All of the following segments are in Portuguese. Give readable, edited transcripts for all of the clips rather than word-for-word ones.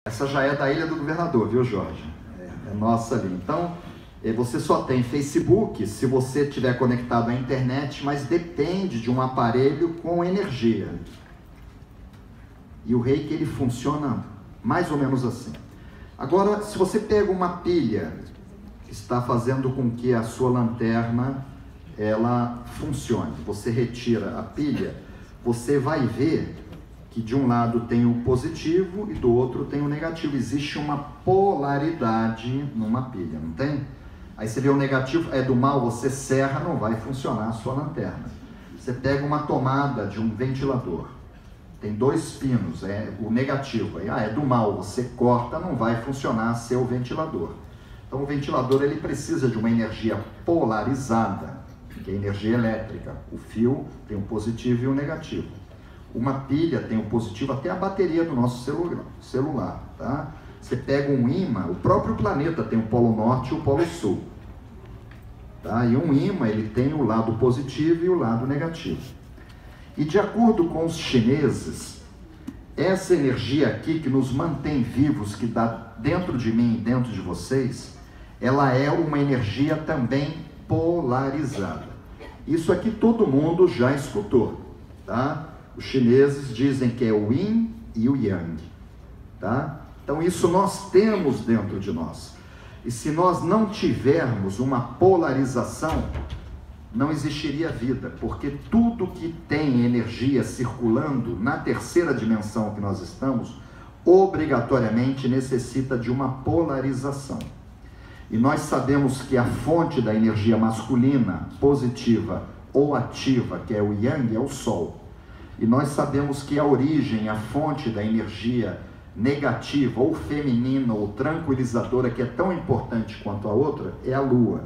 Essa já é da Ilha do Governador, viu, Jorge? É nossa ali. Então, você só tem Facebook se você estiver conectado à internet, mas depende de um aparelho com energia. E o Reiki, ele funciona mais ou menos assim. Agora, se você pega uma pilha que está fazendo com que a sua lanterna ela funcione, você retira a pilha, você vai ver que de um lado tem o positivo e do outro tem o negativo. Existe uma polaridade numa pilha, não tem? Aí você vê o negativo, é do mal, você serra, não vai funcionar a sua lanterna. Você pega uma tomada de um ventilador, tem dois pinos, é o negativo, aí, é do mal, você corta, não vai funcionar seu ventilador. Então o ventilador ele precisa de uma energia polarizada, que é a energia elétrica. O fio tem o positivo e o negativo. Uma pilha tem o positivo, até a bateria do nosso celular, tá? Você pega um ímã, o próprio planeta tem o polo norte e o polo sul, tá? E um ímã, ele tem o lado positivo e o lado negativo. E de acordo com os chineses, essa energia aqui que nos mantém vivos, que dá dentro de mim e dentro de vocês, ela é uma energia também polarizada. Isso aqui todo mundo já escutou, tá? Os chineses dizem que é o yin e o yang, tá? Então isso nós temos dentro de nós. E se nós não tivermos uma polarização, não existiria vida, porque tudo que tem energia circulando na terceira dimensão que nós estamos, obrigatoriamente necessita de uma polarização. E nós sabemos que a fonte da energia masculina, positiva ou ativa, que é o yang, é o Sol. E nós sabemos que a origem, a fonte da energia negativa ou feminina ou tranquilizadora, que é tão importante quanto a outra, é a Lua.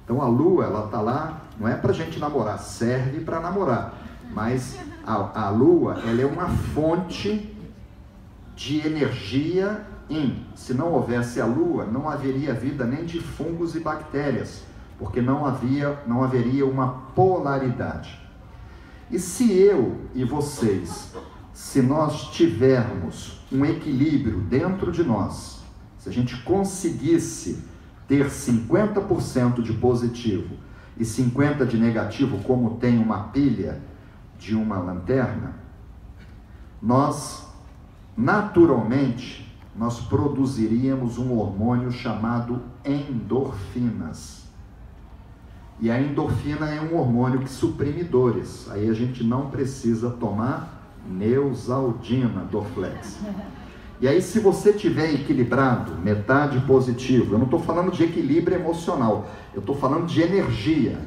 Então a Lua, ela está lá, não é para a gente namorar, serve para namorar. Mas a Lua, ela é uma fonte de energia yin. Se não houvesse a Lua, não haveria vida nem de fungos e bactérias, porque não haveria uma polaridade. E se eu e vocês, se nós tivermos um equilíbrio dentro de nós, se a gente conseguisse ter 50% de positivo e 50% de negativo, como tem uma pilha de uma lanterna, nós, naturalmente, nós produziríamos um hormônio chamado endorfinas. E a endorfina é um hormônio que suprime dores. Aí a gente não precisa tomar Neosaldina, Dorflex. E aí se você tiver equilibrado, metade positivo, eu não estou falando de equilíbrio emocional, eu estou falando de energia.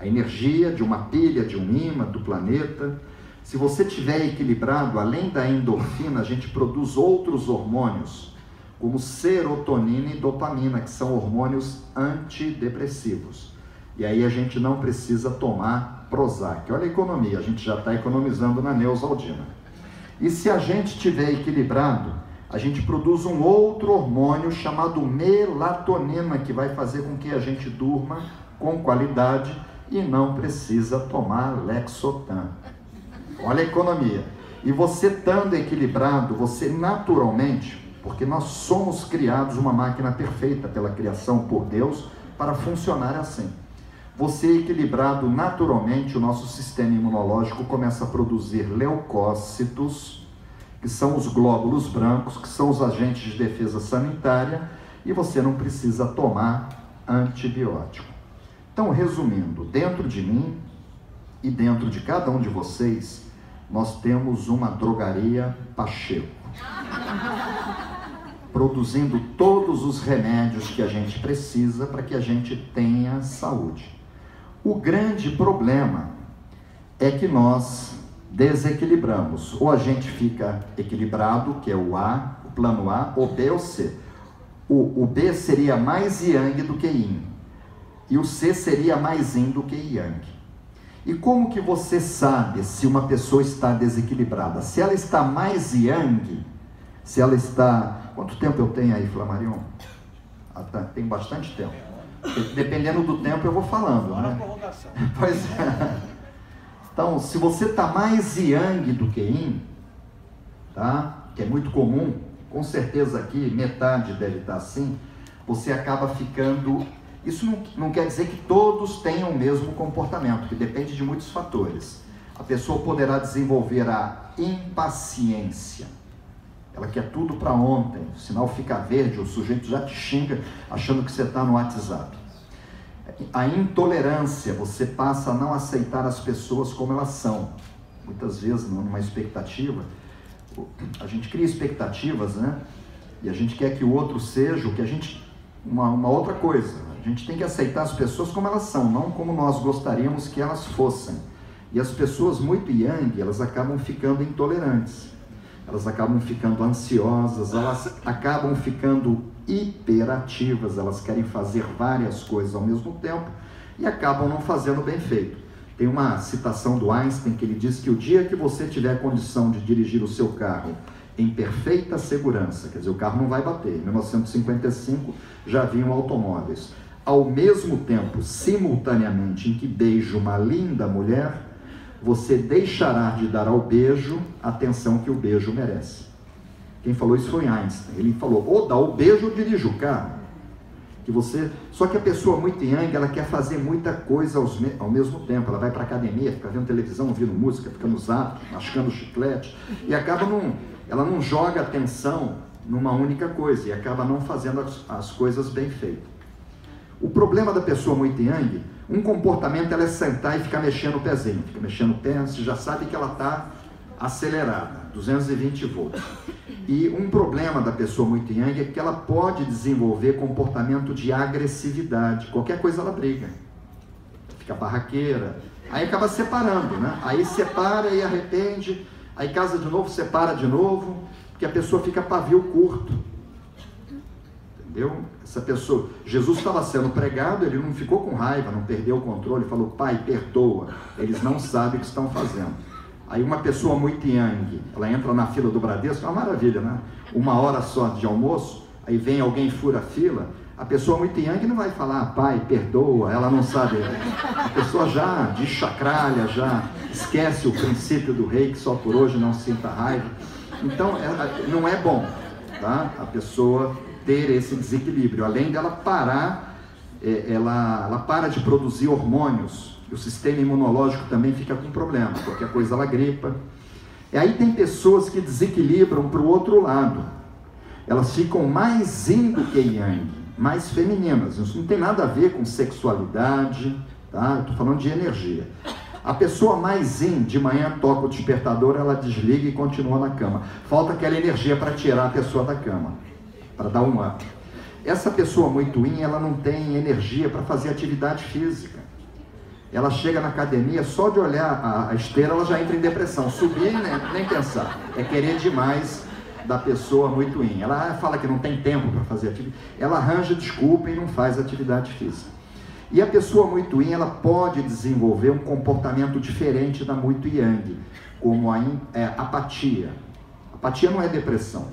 A energia de uma pilha, de um ímã, do planeta. Se você tiver equilibrado, além da endorfina, a gente produz outros hormônios, como serotonina e dopamina, que são hormônios antidepressivos. E aí a gente não precisa tomar Prozac. Olha a economia, a gente já está economizando na Neosaldina. E se a gente estiver equilibrado, a gente produz um outro hormônio chamado melatonina, que vai fazer com que a gente durma com qualidade e não precisa tomar Lexotan. Olha a economia. E você estando equilibrado, você naturalmente, porque nós somos criados uma máquina perfeita pela criação por Deus para funcionar assim. Você equilibrado naturalmente, o nosso sistema imunológico começa a produzir leucócitos, que são os glóbulos brancos, que são os agentes de defesa sanitária, e você não precisa tomar antibiótico. Então, resumindo, dentro de mim e dentro de cada um de vocês, nós temos uma drogaria Pacheco, produzindo todos os remédios que a gente precisa para que a gente tenha saúde. O grande problema é que nós desequilibramos. Ou a gente fica equilibrado, que é o A, o plano A, ou B ou C. O B seria mais Yang do que Yin. E o C seria mais Yin do que Yang. E como que você sabe se uma pessoa está desequilibrada? Se ela está mais Yang, se ela está... Quanto tempo eu tenho aí, Flamarion? Tem bastante tempo. Dependendo do tempo eu vou falando, né? Pois é. Então, se você está mais Yang do que Yin, tá? Que é muito comum, com certeza aqui metade deve estar assim, você acaba ficando... Isso não quer dizer que todos tenham o mesmo comportamento, que depende de muitos fatores. A pessoa poderá desenvolver a impaciência. Ela quer tudo para ontem, o sinal fica verde, o sujeito já te xinga achando que você está no WhatsApp. A intolerância, você passa a não aceitar as pessoas como elas são. Muitas vezes, numa expectativa, a gente cria expectativas, né? E a gente quer que o outro seja o que a gente... Uma outra coisa. A gente tem que aceitar as pessoas como elas são, não como nós gostaríamos que elas fossem. E as pessoas muito yang, elas acabam ficando intolerantes. Elas acabam ficando ansiosas, elas acabam ficando hiperativas, elas querem fazer várias coisas ao mesmo tempo e acabam não fazendo bem feito. Tem uma citação do Einstein que ele diz que o dia que você tiver condição de dirigir o seu carro em perfeita segurança, quer dizer, o carro não vai bater, em 1955 já haviam automóveis, ao mesmo tempo, simultaneamente, em que beija uma linda mulher, você deixará de dar ao beijo a atenção que o beijo merece. Quem falou isso foi Einstein. Ele falou, ou dá o beijo ou dirige o carro. Só que a pessoa muito yang, ela quer fazer muita coisa ao mesmo tempo. Ela vai para a academia, fica vendo televisão, ouvindo música, fica no zap, mascando chiclete, e acaba ela não joga atenção numa única coisa, e acaba não fazendo as coisas bem feitas. O problema da pessoa muito yang, um comportamento, ela é sentar e ficar mexendo o pezinho, fica mexendo o pé, você já sabe que ela está acelerada, 220 volts. E um problema da pessoa muito yang é que ela pode desenvolver comportamento de agressividade, qualquer coisa ela briga, fica barraqueira, aí acaba separando, né? Aí separa e arrepende, aí casa de novo, separa de novo, porque a pessoa fica pavio curto. Entendeu? Essa pessoa, Jesus estava sendo pregado, ele não ficou com raiva, não perdeu o controle, falou, Pai, perdoa, eles não sabem o que estão fazendo. Aí uma pessoa muito yang, ela entra na fila do Bradesco, é uma maravilha, né? 1 hora só de almoço, aí vem alguém fura a fila, a pessoa muito yang não vai falar, Pai, perdoa, ela não sabe. A pessoa já deschacralha, já esquece o princípio do rei, que só por hoje não sinta raiva. Então, não é bom, tá? A pessoa ter esse desequilíbrio, além dela parar, ela para de produzir hormônios, o sistema imunológico também fica com problema, qualquer coisa ela gripa. E aí tem pessoas que desequilibram para o outro lado, elas ficam mais yin do que yang, mais femininas, isso não tem nada a ver com sexualidade, tá? Eu estou falando de energia. A pessoa mais yin, de manhã toca o despertador, ela desliga e continua na cama, falta aquela energia para tirar a pessoa da cama, para dar um up. Essa pessoa muito yin, ela não tem energia para fazer atividade física. Ela chega na academia, só de olhar a esteira, ela já entra em depressão. Subir, nem pensar. É querer demais da pessoa muito yin. Ela fala que não tem tempo para fazer atividade. Ela arranja desculpa e não faz atividade física. E a pessoa muito yin, ela pode desenvolver um comportamento diferente da muito yang, como a apatia. Apatia não é depressão.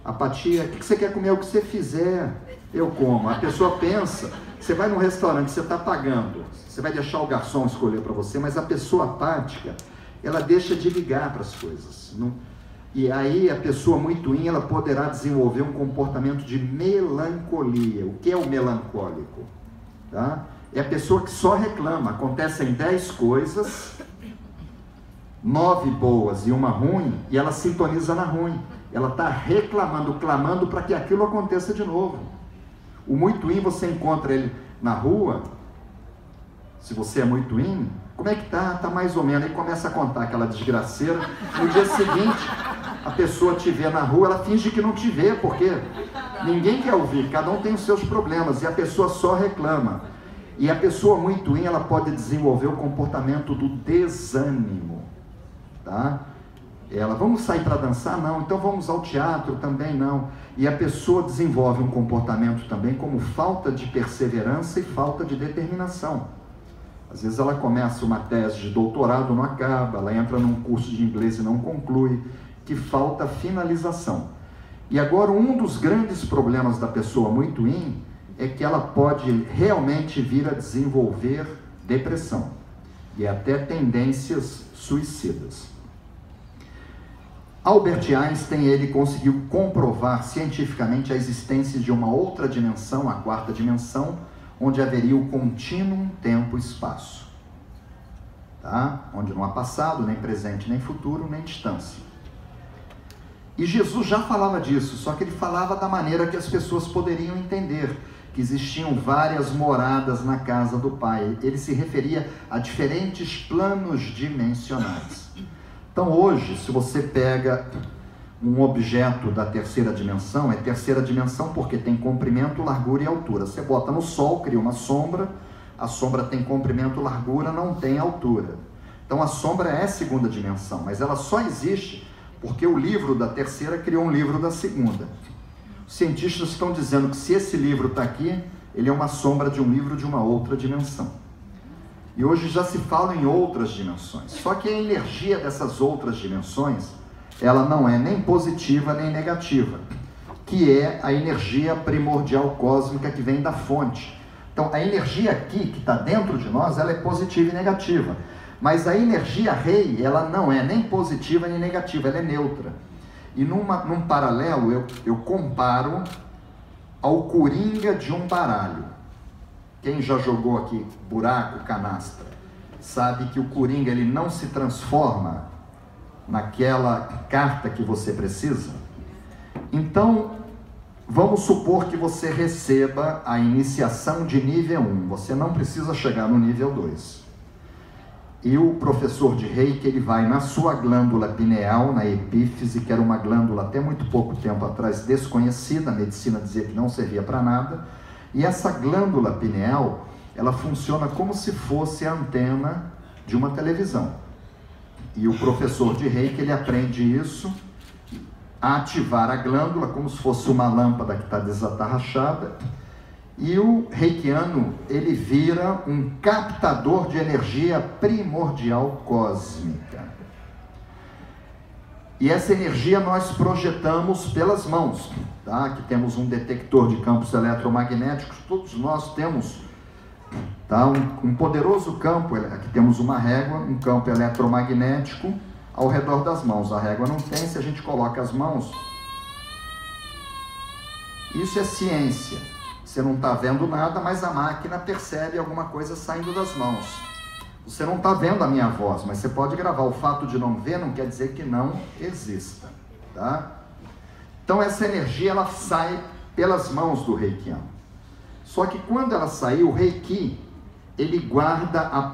Apatia, o que você quer comer? O que você fizer, eu como. A pessoa pensa, você vai num restaurante, você está pagando, você vai deixar o garçom escolher para você, mas a pessoa apática, ela deixa de ligar para as coisas. E aí a pessoa muito yin, ela poderá desenvolver um comportamento de melancolia. O que é o melancólico? Tá? É a pessoa que só reclama. Acontecem 10 coisas, 9 boas e uma ruim, e ela sintoniza na ruim. Ela está reclamando, clamando para que aquilo aconteça de novo. O muito yin, você encontra ele na rua, se você é muito yin, como é que tá? Tá mais ou menos. Aí começa a contar aquela desgraceira. No dia seguinte, a pessoa te vê na rua, ela finge que não te vê, porque ninguém quer ouvir, cada um tem os seus problemas, e a pessoa só reclama. E a pessoa muito yin, ela pode desenvolver o comportamento do desânimo, tá? Ela, vamos sair para dançar? Não. Então vamos ao teatro? Também não. E a pessoa desenvolve um comportamento também como falta de perseverança e falta de determinação. Às vezes ela começa uma tese de doutorado, não acaba, ela entra num curso de inglês e não conclui, que falta finalização. E agora um dos grandes problemas da pessoa muito yin é que ela pode realmente vir a desenvolver depressão e até tendências suicidas. Albert Einstein, ele conseguiu comprovar cientificamente a existência de uma outra dimensão, a quarta dimensão, onde haveria o contínuo tempo-espaço. Tá? Onde não há passado, nem presente, nem futuro, nem distância. E Jesus já falava disso, só que ele falava da maneira que as pessoas poderiam entender, que existiam várias moradas na casa do Pai. Ele se referia a diferentes planos dimensionais. Então hoje, se você pega um objeto da terceira dimensão, é terceira dimensão porque tem comprimento, largura e altura. Você bota no sol, cria uma sombra, a sombra tem comprimento, largura, não tem altura. Então a sombra é segunda dimensão, mas ela só existe porque o livro da terceira criou um livro da segunda. Os cientistas estão dizendo que se esse livro está aqui, ele é uma sombra de um livro de uma outra dimensão. E hoje já se fala em outras dimensões. Só que a energia dessas outras dimensões, ela não é nem positiva nem negativa, que é a energia primordial cósmica que vem da fonte. Então a energia aqui, que está dentro de nós, ela é positiva e negativa. Mas a energia rei, ela não é nem positiva nem negativa, ela é neutra. E num paralelo, eu comparo ao coringa de um baralho. Quem já jogou aqui buraco, canastra, sabe que o coringa ele não se transforma naquela carta que você precisa. Então, vamos supor que você receba a iniciação de nível 1. Você não precisa chegar no nível 2. E o professor de Reiki, ele vai na sua glândula pineal, na epífise, que era uma glândula até muito pouco tempo atrás desconhecida, a medicina dizia que não servia para nada, e essa glândula pineal, ela funciona como se fosse a antena de uma televisão. E o professor de Reiki, ele aprende isso, a ativar a glândula como se fosse uma lâmpada que está desatarrachada, e o reikiano, ele vira um captador de energia primordial cósmica. E essa energia nós projetamos pelas mãos, tá? Aqui temos um detector de campos eletromagnéticos, todos nós temos, tá? um poderoso campo, aqui temos uma régua, um campo eletromagnético ao redor das mãos. A régua não tem, se a gente coloca as mãos, isso é ciência. Você não está vendo nada, mas a máquina percebe alguma coisa saindo das mãos. Você não está vendo a minha voz, mas você pode gravar. O fato de não ver não quer dizer que não exista, tá? Então essa energia, ela sai pelas mãos do reikiano. Só que quando ela sair, o reiki, ele guarda a